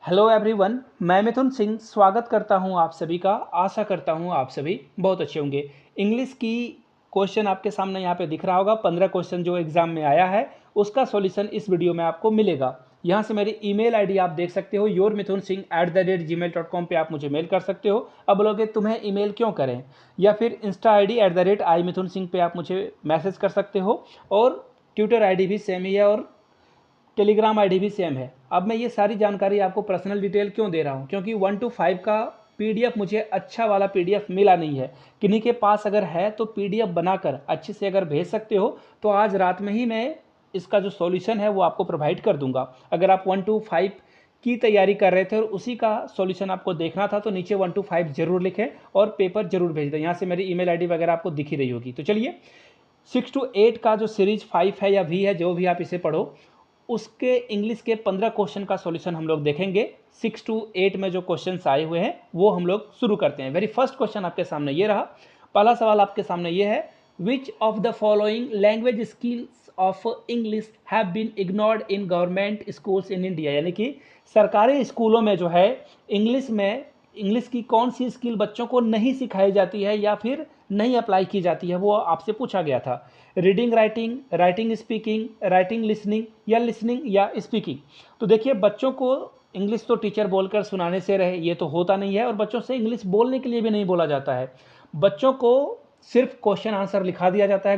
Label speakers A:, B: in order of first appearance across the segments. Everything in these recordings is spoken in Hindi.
A: हेलो एवरीवन, मैं मिथुन सिंह स्वागत करता हूं आप सभी का। आशा करता हूं आप सभी बहुत अच्छे होंगे। इंग्लिश की क्वेश्चन आपके सामने यहां पे दिख रहा होगा। 15 क्वेश्चन जो एग्जाम में आया है उसका सॉल्यूशन इस वीडियो में आपको मिलेगा। यहां से मेरी ईमेल आईडी आप देख सकते हो, yourmithunsingh@gmail.com पे आप मुझे मेल कर सकते हो। अब बोलोगे तुम्हें ईमेल क्यों करें, या फिर इंस्टा आईडी @imithunsingh पे आप मुझे मैसेज कर सकते हो, और ट्विटर आईडी भी सेम ही है और टेलीग्राम आईडी भी सेम है। अब मैं ये सारी जानकारी आपको पर्सनल डिटेल क्यों दे रहा हूँ, क्योंकि 1 to 5 का पीडीएफ मुझे अच्छा वाला पीडीएफ मिला नहीं है। किन्हीं के पास अगर है तो पीडीएफ बनाकर अच्छे से अगर भेज सकते हो तो आज रात में ही मैं इसका जो सॉल्यूशन है वो आपको प्रोवाइड कर दूंगा। अगर आप 1 to 5 की तैयारी कर रहे थे और उसी का सॉल्यूशन आपको देखना था तो नीचे 1 to 5 जरूर लिखें और पेपर जरूर भेज दें। यहाँ से मेरी ईमेल आईडी वगैरह आपको दिख ही रही होगी। तो चलिए 6 to 8 का जो सीरीज 5 है या वी है, जो भी आप इसे पढ़ो, उसके इंग्लिश के 15 क्वेश्चन का सॉल्यूशन हम लोग देखेंगे। 6 to 8 में जो क्वेश्चंस आए हुए हैं वो हम लोग शुरू करते हैं। वेरी फर्स्ट क्वेश्चन आपके सामने ये रहा। पहला सवाल आपके सामने ये है, which of the following language skills of English have been ignored in government schools in India. यानी कि सरकारी स्कूलों में जो है इंग्लिश की कौन सी स्किल बच्चों को नहीं सिखाई जाती है या फिर नहीं अप्लाई की जाती है, वो आपसे पूछा गया था। Reading writing, writing speaking, writing listening, या लिसनिंग या स्पीकिंग। तो देखिए, बच्चों को इंग्लिश तो टीचर बोलकर सुनाने से रहे ये तो होता नहीं है, और बच्चों से इंग्लिश बोलने के लिए भी नहीं बोला जाता है। बच्चों को सिर्फ क्वेश्चन आंसर लिखा दिया जाता है,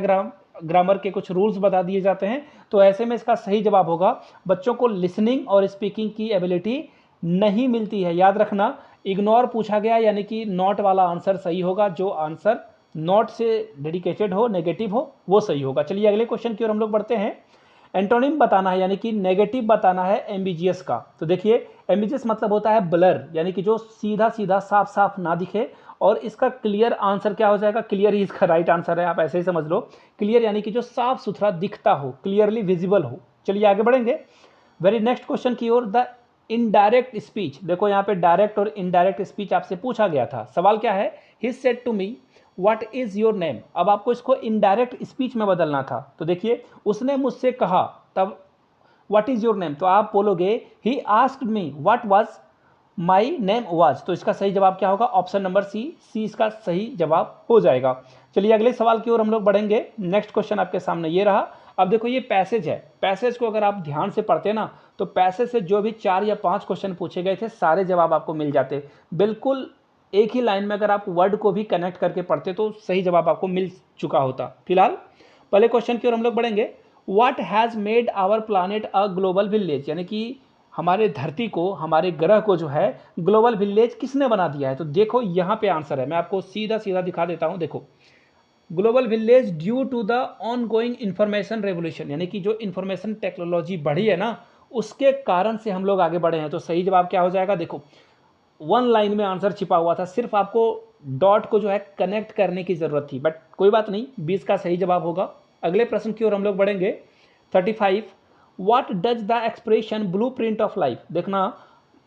A: ग्रामर के कुछ रूल्स बता दिए जाते हैं। तो ऐसे में इसका सही जवाब होगा, बच्चों को लिसनिंग और स्पीकिंग की एबिलिटी नहीं मिलती है। याद रखना, इग्नोर पूछा गया यानी कि नॉट वाला आंसर सही होगा। जो आंसर नॉट से डेडिकेटेड हो, नेगेटिव हो, वो सही होगा। चलिए अगले क्वेश्चन की ओर हम लोग बढ़ते हैं। एंटोनिम बताना है यानी कि नेगेटिव बताना है एम्बिजियस का। तो देखिए, एम्बिजियस मतलब होता है ब्लर, यानी कि जो सीधा सीधा साफ साफ ना दिखे। और इसका क्लियर आंसर क्या हो जाएगा? क्लियर ही इसका राइट आंसर है, आप ऐसे ही समझ लो। क्लियर यानी कि जो साफ सुथरा दिखता हो, क्लियरली विजिबल हो। चलिए आगे बढ़ेंगे वेरी नेक्स्ट क्वेश्चन की ओर। द इनडायरेक्ट स्पीच, देखो यहाँ पे डायरेक्ट और इनडायरेक्ट स्पीच आपसे पूछा गया था। सवाल क्या है? He said to me what is your name. अब आपको इसको इनडायरेक्ट स्पीच में बदलना था। तो देखिए, उसने मुझसे कहा, तब व्हाट इज योर नेम, तो आप बोलोगे he asked me what was my name was. तो इसका सही जवाब क्या होगा? ऑप्शन नंबर सी इसका सही जवाब हो जाएगा। चलिए अगले सवाल की ओर हम लोग बढ़ेंगे। नेक्स्ट क्वेश्चन आपके सामने ये रहा। अब देखो, ये पैसेज है। पैसेज को अगर आप ध्यान से पढ़ते ना तो पैसेज से जो भी 4 या 5 क्वेश्चन पूछे गए थे सारे जवाब आपको मिल जाते। बिल्कुल एक ही लाइन में अगर आप वर्ड को भी कनेक्ट करके पढ़ते तो सही जवाब आपको मिल चुका होता। फिलहाल पहले क्वेश्चन की ओर हम लोग बढ़ेंगे। What has made our planet a global village, यानी कि हमारे धरती को, हमारे ग्रह को जो है ग्लोबल विलेज किसने बना दिया है? तो देखो यहाँ पे आंसर है, मैं आपको सीधा सीधा दिखा देता हूँ। देखो, global village due to the ongoing information revolution, यानी कि जो इंफॉर्मेशन टेक्नोलॉजी बढ़ी है ना, उसके कारण से हम लोग आगे बढ़े हैं। तो सही जवाब क्या हो जाएगा? देखो, 1 लाइन में आंसर छिपा हुआ था, सिर्फ आपको डॉट को जो है कनेक्ट करने की जरूरत थी। बट कोई बात नहीं, 20 का सही जवाब होगा। अगले प्रश्न की ओर हम लोग बढ़ेंगे। 35, what does the expression blue print of life. देखना,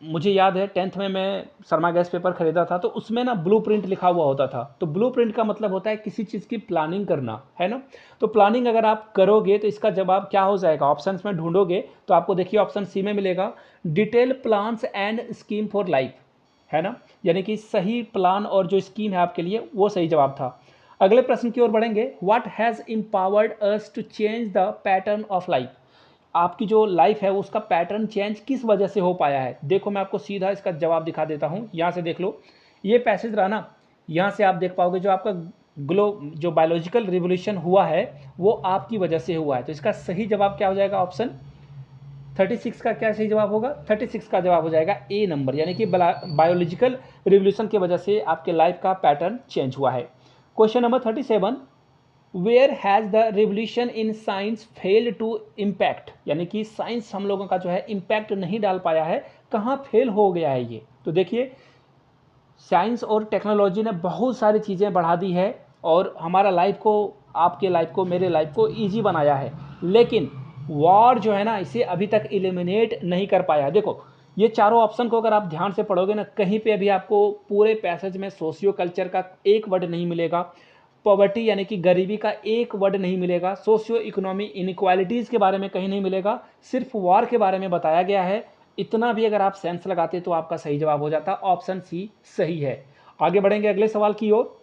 A: मुझे याद है 10th में मैं शर्मा गैस पेपर खरीदा था तो उसमें ना ब्लू प्रिंट लिखा हुआ होता था। तो ब्लू प्रिंट का मतलब होता है किसी चीज़ की प्लानिंग करना, है ना। तो प्लानिंग अगर आप करोगे तो इसका जवाब क्या हो जाएगा? ऑप्शंस में ढूंढोगे तो आपको देखिए ऑप्शन सी में मिलेगा, detail plans and scheme for life, है ना। यानी कि सही प्लान और जो स्कीम है आपके लिए, वो सही जवाब था। अगले प्रश्न की ओर बढ़ेंगे। What has empowered us to change the pattern of life. आपकी जो लाइफ है उसका पैटर्न चेंज किस वजह से हो पाया है? देखो, मैं आपको सीधा इसका जवाब दिखा देता हूँ। यहाँ से देख लो, ये पैसेज रहा ना, यहाँ से आप देख पाओगे जो आपका जो बायोलॉजिकल रिवोल्यूशन हुआ है वो आपकी वजह से हुआ है। तो इसका सही जवाब क्या हो जाएगा? ऑप्शन 36 का क्या सही जवाब होगा? 36 का जवाब हो जाएगा ए नंबर, यानी कि बायोलॉजिकल रिवोल्यूशन की वजह से आपके लाइफ का पैटर्न चेंज हुआ है। Question number 37, where has the revolution in science failed to impact, यानी कि साइंस हम लोगों का जो है इम्पैक्ट नहीं डाल पाया है, कहाँ फेल हो गया है ये? तो देखिए, साइंस और टेक्नोलॉजी ने बहुत सारी चीज़ें बढ़ा दी है और हमारा लाइफ को, आपके लाइफ को, मेरे लाइफ को ईजी बनाया है, लेकिन वॉर जो है ना, इसे अभी तक एलिमिनेट नहीं कर पाया। देखो, ये चारों ऑप्शन को अगर आप ध्यान से पढ़ोगे ना, कहीं पे अभी आपको पूरे पैसेज में सोशियो कल्चर का एक वर्ड नहीं मिलेगा, पॉवर्टी यानी कि गरीबी का एक वर्ड नहीं मिलेगा, सोशियो इकोनॉमी इनइक्वालिटीज़ के बारे में कहीं नहीं मिलेगा, सिर्फ वॉर के बारे में बताया गया है। इतना भी अगर आप सेंस लगाते तो आपका सही जवाब हो जाता, ऑप्शन सी सही है। आगे बढ़ेंगे अगले सवाल की ओर।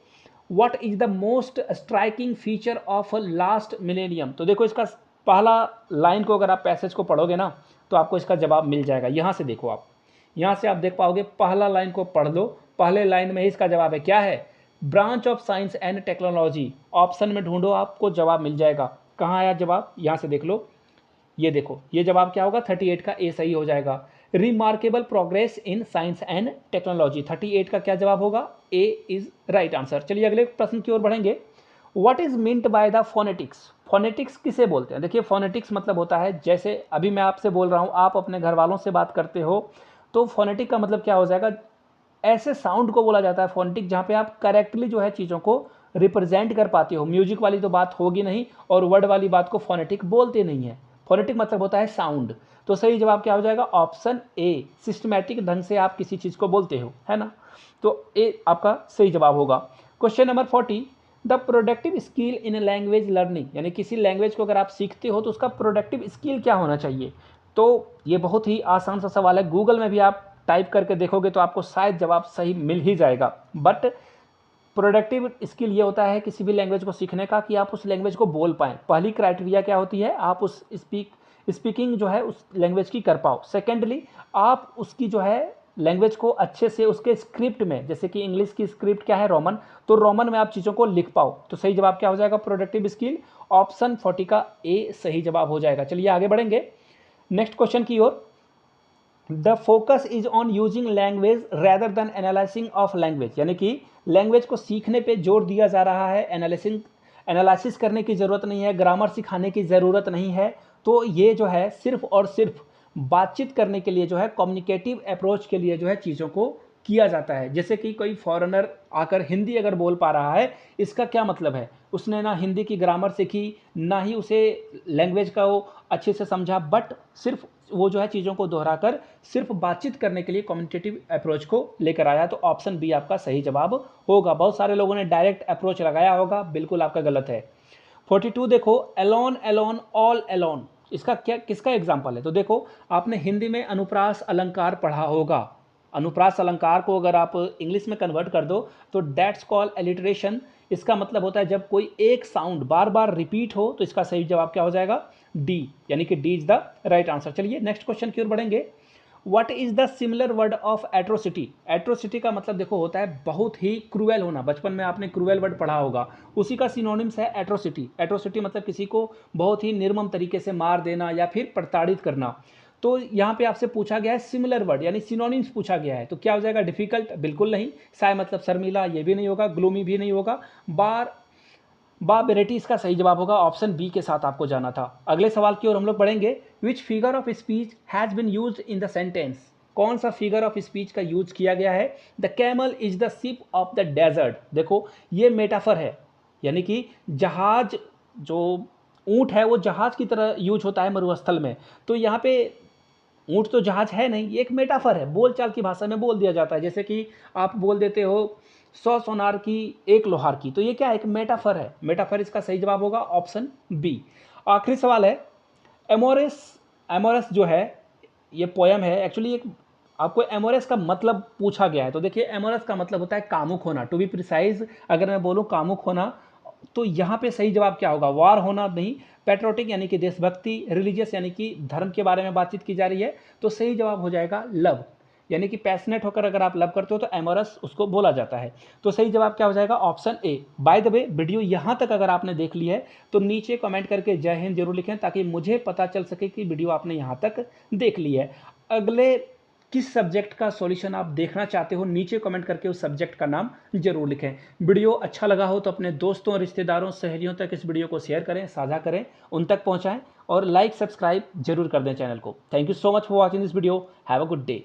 A: What is the most striking feature of last millennium. तो देखो इसका पहला लाइन को अगर आप पैसेज को पढ़ोगे ना तो आपको इसका जवाब मिल जाएगा। यहाँ से देखो, आप यहाँ से आप देख पाओगे, पहला लाइन को पढ़ लो, पहले लाइन में ही इसका जवाब है, क्या है, branch of science and technology. Option में ढूंढो, आपको जवाब मिल जाएगा। कहाँ आया जवाब, यहाँ से देख लो, ये देखो, ये जवाब क्या होगा, 38 का ए सही हो जाएगा। Remarkable progress in science and technology, 38 का क्या जवाब होगा, ए इज राइट आंसर। चलिए अगले प्रश्न की ओर बढ़ेंगे। What is meant by the phonetics. Phonetics किसे बोलते हैं। देखिए फोनेटिक्स मतलब होता है, जैसे अभी मैं आपसे बोल रहा हूँ, आप अपने घर वालों से बात करते हो, तो फोनेटिक का मतलब क्या हो जाएगा, ऐसे साउंड को बोला जाता है फोनेटिक जहाँ पे आप करेक्टली जो है चीज़ों को रिप्रेजेंट कर पाते हो। म्यूजिक वाली तो बात होगी नहीं, और वर्ड वाली बात को फोनेटिक बोलते नहीं है। फोनेटिक मतलब होता है साउंड। तो सही जवाब क्या हो जाएगा, ऑप्शन ए, सिस्टमैटिक ढंग से आप किसी चीज़ को बोलते हो, है ना, तो ए आपका सही जवाब होगा। Question number 40, the productive skill in language learning, यानी किसी लैंग्वेज को अगर आप सीखते हो तो उसका प्रोडक्टिव स्किल क्या होना चाहिए। तो ये बहुत ही आसान सा सवाल है, गूगल में भी आप टाइप करके देखोगे तो आपको शायद जवाब सही मिल ही जाएगा। बट प्रोडक्टिव स्किल ये होता है किसी भी लैंग्वेज को सीखने का कि आप उस लैंग्वेज को बोल पाएँ। पहली क्राइटेरिया क्या होती है, आप उस स्पीकिंग जो है उस लैंग्वेज की कर पाओ। सेकेंडली, आप उसकी जो है लैंग्वेज को अच्छे से उसके स्क्रिप्ट में, जैसे कि इंग्लिश की स्क्रिप्ट क्या है, रोमन, तो रोमन में आप चीज़ों को लिख पाओ। तो सही जवाब क्या हो जाएगा, प्रोडक्टिव स्किल, ऑप्शन 40 का ए सही जवाब हो जाएगा। चलिए आगे बढ़ेंगे नेक्स्ट क्वेश्चन की ओर। The focus is on using language rather than analysing of language, यानी कि लैंग्वेज को सीखने पे जोर दिया जा रहा है, एनालिसिस करने की ज़रूरत नहीं है, ग्रामर सिखाने की ज़रूरत नहीं है। तो ये जो है सिर्फ और सिर्फ बातचीत करने के लिए जो है, कम्युनिकेटिव अप्रोच के लिए जो है चीज़ों को किया जाता है। जैसे कि कोई फॉरेनर आकर हिंदी अगर बोल पा रहा है, इसका क्या मतलब है, उसने ना हिंदी की ग्रामर सीखी, ना ही उसे लैंग्वेज का वो अच्छे से समझा, बट सिर्फ वो जो है चीज़ों को दोहराकर सिर्फ बातचीत करने के लिए कम्युनिकेटिव अप्रोच को लेकर आया। तो ऑप्शन बी आपका सही जवाब होगा। बहुत सारे लोगों ने डायरेक्ट अप्रोच लगाया होगा, बिल्कुल आपका गलत है। 42 देखो, एलोन एलोन ऑल एलोन, इसका क्या, किसका एग्जाम्पल है। तो देखो आपने हिंदी में अनुप्रास अलंकार पढ़ा होगा। अनुप्रास अलंकार को अगर आप इंग्लिश में कन्वर्ट कर दो तो दैट्स कॉल्ड एलिटरेशन। इसका मतलब होता है जब कोई एक साउंड बार बार रिपीट हो। तो इसका सही जवाब क्या हो जाएगा, डी, यानी कि D is the right answer. चलिए नेक्स्ट क्वेश्चन की ओर बढ़ेंगे। What is the similar word of atrocity. Atrocity का मतलब देखो होता है बहुत ही क्रूएल होना। बचपन में आपने क्रूएल वर्ड पढ़ा होगा, उसी का सिनोनिम्स है एट्रोसिटी। एट्रोसिटी मतलब किसी को बहुत ही निर्मम तरीके से मार देना या फिर प्रताड़ित करना। तो यहाँ पे आपसे पूछा गया है सिमिलर वर्ड, यानी सिनोनिम्स पूछा गया है। तो क्या हो जाएगा, डिफिकल्ट, बिल्कुल नहीं। साय मतलब शर्मीला, ये भी नहीं होगा। ग्लूमी भी नहीं होगा। बाबेरिटी इसका सही जवाब होगा। ऑप्शन बी के साथ आपको जाना था। अगले सवाल की ओर हम लोग बढ़ेंगे। Which figure of speech has been used in the sentence. कौन सा फिगर ऑफ स्पीच का यूज किया गया है। The camel is the ship of the desert. देखो ये मेटाफर है, यानी कि जहाज, जो ऊँट है वो जहाज की तरह यूज होता है मरुस्थल में। तो यहाँ पे ऊँट तो जहाज है नहीं, ये एक मेटाफर है, बोलचाल की भाषा में बोल दिया जाता है। जैसे कि आप बोल देते हो 100 सोनार की 1 लोहार की, तो ये क्या है, एक मेटाफर है। मेटाफर इसका सही जवाब होगा ऑप्शन बी। आखिरी सवाल है, एमोरस। एमोरस जो है ये पोयम है एक्चुअली। एक आपको एमोरस का मतलब पूछा गया है। तो देखिए एमोरस का मतलब होता है कामुक होना। टू बी प्रिसाइज अगर मैं बोलूँ कामुक होना, तो यहाँ पे सही जवाब क्या होगा, वार होना नहीं। पैट्रोटिक यानी कि देशभक्ति, रिलीजियस यानी कि धर्म के बारे में बातचीत की जा रही है। तो सही जवाब हो जाएगा लव, यानी कि पैशनेट होकर अगर आप लव करते हो तो एमोरस उसको बोला जाता है। तो सही जवाब क्या हो जाएगा, option A. By the way video यहाँ तक अगर आपने देख ली है तो नीचे कमेंट करके जय हिंद जरूर लिखें, ताकि मुझे पता चल सके कि वीडियो आपने यहाँ तक देख ली है। अगले किस सब्जेक्ट का सॉल्यूशन आप देखना चाहते हो, नीचे कमेंट करके उस सब्जेक्ट का नाम जरूर लिखें। वीडियो अच्छा लगा हो तो अपने दोस्तों, रिश्तेदारों, सहेलियों तक इस वीडियो को शेयर करें, साझा करें, उन तक पहुंचाएं और लाइक सब्सक्राइब जरूर कर दें चैनल को। Thank you so much for watching this video. Have a good day.